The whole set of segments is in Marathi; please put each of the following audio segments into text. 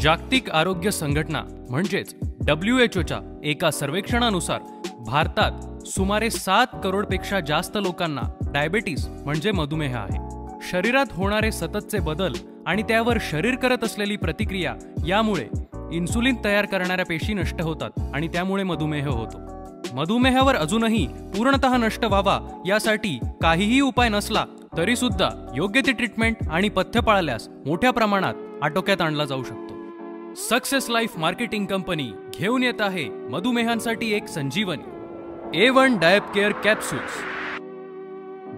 जागतिक आरोग्य संघटना म्हणजेच WHO च्या एका सर्वेक्षणानुसार भारतात सुमारे 7 करोडपेक्षा जास्त लोकांना डायबिटीस म्हणजे मधुमेह आहे। शरीरात होणारे सततचे बदल आणि त्यावर शरीर करत असलेली प्रतिक्रिया यामुळे इन्सुलिन तयार करणाऱ्या पेशी नष्ट होतात आणि त्यामुळे मधुमेह होतो। मधुमेहावर अजूनही पूर्णतः नष्ट व्हावा यासाठी काहीही उपाय नसला तरी सुद्धा योग्य ती ट्रीटमेंट आणि पथ्य पाळल्यास मोठ्या प्रमाणात आटोक्यात आणला जाऊ शकतो। सक्सेस लाइफ मार्केटिंग कंपनी घेऊन येत आहे मधुमेहांसाठी एक संजीवनी A1 डायब केअर कॅप्सूल्स।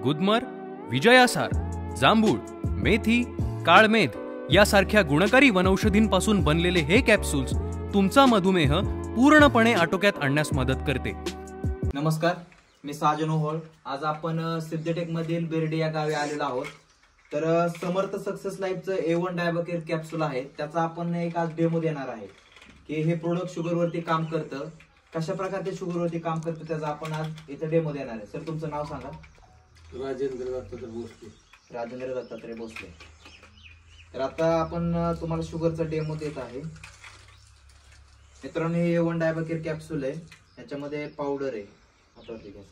गुदमर, विजयासार, जांभूळ, मेथी, काळमेध यासारख्या गुणकारी वनौषधींपासून बनलेले हे कॅप्सूल्स तुमचा मधुमेह पूर्णपणे आटोक्यात आणण्यास मदत करते। नमस्कार, मी साजन ओहोळ। आज आपण सिद्धटेक मधील बेर्डे या गावी आलेलो आहोत। तर समर्थ सक्सेस लाईफचं A1 डायब केअर कॅप्सूल आहे, त्याचा आपण एक आज डेमो देणार आहे की हे प्रोडक्ट शुगर वरती काम करतं, कशा प्रकारे ते शुगर वरती काम करतं त्याचा आपण आज इथे डेमो देणार आहे। सर, तुमचं नाव सांगा। राजेंद्र दत्तात्रय भोसले। राजेंद्र दत्तात्रय भोसले। तर आता आपण तुम्हाला शुगरचा डेमो देत आहे। मित्रांनो, हे A1 डायब केअर कॅप्सूल आहे, याच्यामध्ये पावडर आहे। आता ठीक आहे,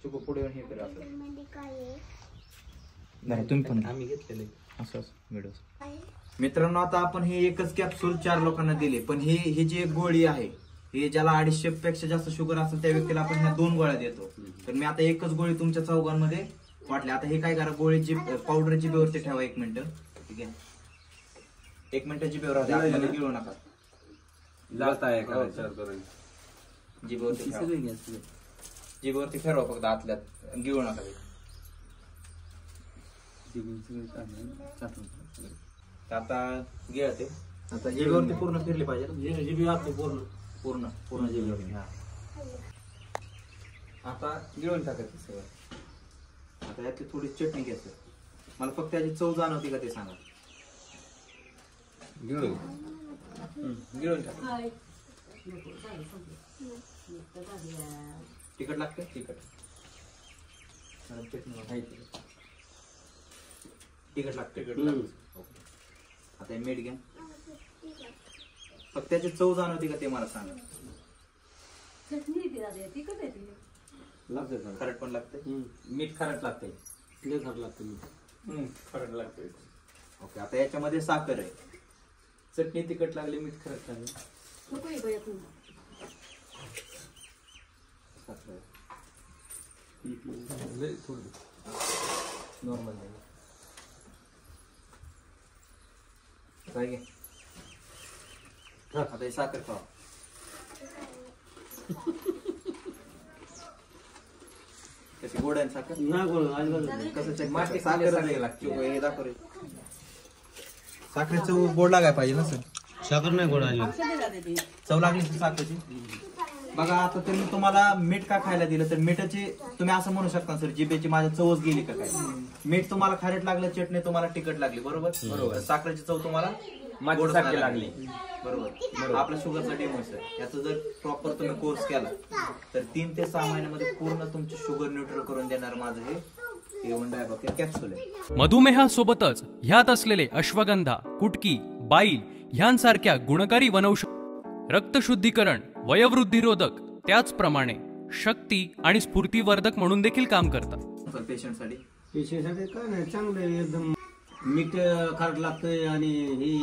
चुको पुढे हे करा नाही, तुम्ही पण आम्ही घेतलेले असं व्हिडिओ। मित्रांनो, आता आपण हे एकच कॅप्सूल 4 लोकांना दिले, पण हे जी एक गोळी आहे, हे ज्याला 250 पेक्षा जास्त शुगर असेल त्या व्यक्तीला आपण ह्या 2 गोळ्या देतो। तर मी आता एकच गोळी तुमच्या चौघांमध्ये वाटली। आता हे काय करा, गोळीची पावडर जिभेवरती ठेवा 1 मिनिट। ठीक आहे, 1 मिनिट जिभेवर राहते, गिळू नका। लालता आहे का जिभेवरती फिरवा फक्त, आतल्यात गिळू नका। आता गिळते, आता जिभेवरती पूर्ण फिरली पाहिजे, जिभे पूर्ण पूर्ण पूर्ण जिभेवरती। हा, आता गिळून टाकायचं सगळं। आता यातली थोडी चटणी घ्यायचं, मला फक्त त्याची चव जाणवती का ते सांगा। गिळून टाका। तिखट लागते, तिखट तिखट लागते। आता मीठ घ्या, फक्त त्याची चव जाणवती का ते मला सांगा। खारट पण लागते, मीठ खारट लागते, खारट लागते। ओके, आता याच्यामध्ये साखर आहे, चटणी तिखट लागली, मीठ खारट लागले, नॉर्मल काय घे। आता हे साखर खावा, कशी गोड आहे साखर? कसं साखर लागते, साखरेचं गोड लागाय पाहिजे ना सर? साखर नाही गोड आली, चव लागली साखरेची। बघा, आता तुम्ही तुम्हाला मीठ का खायला दिलं तर मिठाची तुम्ही असं म्हणू शकता सर, जिभेची माझ्या चवच गेली का काय? मीठ तुम्हाला खारट लागलं, चटणी तुम्हाला तिखट लागली, बरोबर बरोबर। साखरेची चव तुम्हाला गोड लागली, बरोबर। आपला शुगरचा डेमो सर, याचा जर प्रॉपर तुम्ही कोर्स केला तर 3 ते 6 महिन्यामध्ये पूर्ण तुमची शुगर न्यूट्रल करून देणार माझं हे A1 डायब केअर कॅप्सूल आहे। मधुमेहासोबतच ह्यात असलेले अश्वगंधा, कुटकी, बाईल ह्यांसारख्या गुणकारी वनौषधी रक्तशुद्धीकरण, वयोवृद्धिरोधक, त्याचप्रमाणे शक्ती आणि स्फूर्तिवर्धक म्हणून देखील काम करतात। पेशंटसाठी काय नाही, चांगलं एकदम। मीठ खारट लागतंय आणि ही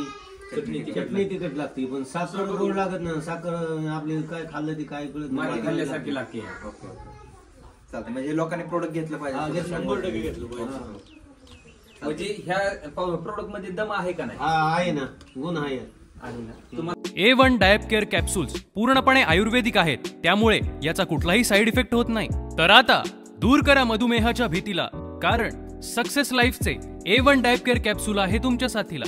चटणी तिखट लागते, पण साखर गोड लागत नाही। साखर आपली काय खाल्लं ती काय खाल्ल्यासारखी लागते। चालतं, म्हणजे लोकांनी प्रोडक्ट घेतलं पाहिजे, 100% घेतलं पाहिजे। म्हणजे ह्या प्रोडक्ट मध्ये दम आहे का नाही? आहे ना, गुण आहे। A1 डायब केअर कॅप्सूल्स पूर्णपणे आयुर्वेदिक आहेत, त्यामुळे याचा कुठलाही साईड इफेक्ट होत नाही। तर आता दूर करा मधुमेहाच्या भीतीला, कारण सक्सेस लाईफचे A1 डायब केअर कॅप्सूल आहे तुमच्या साथीला।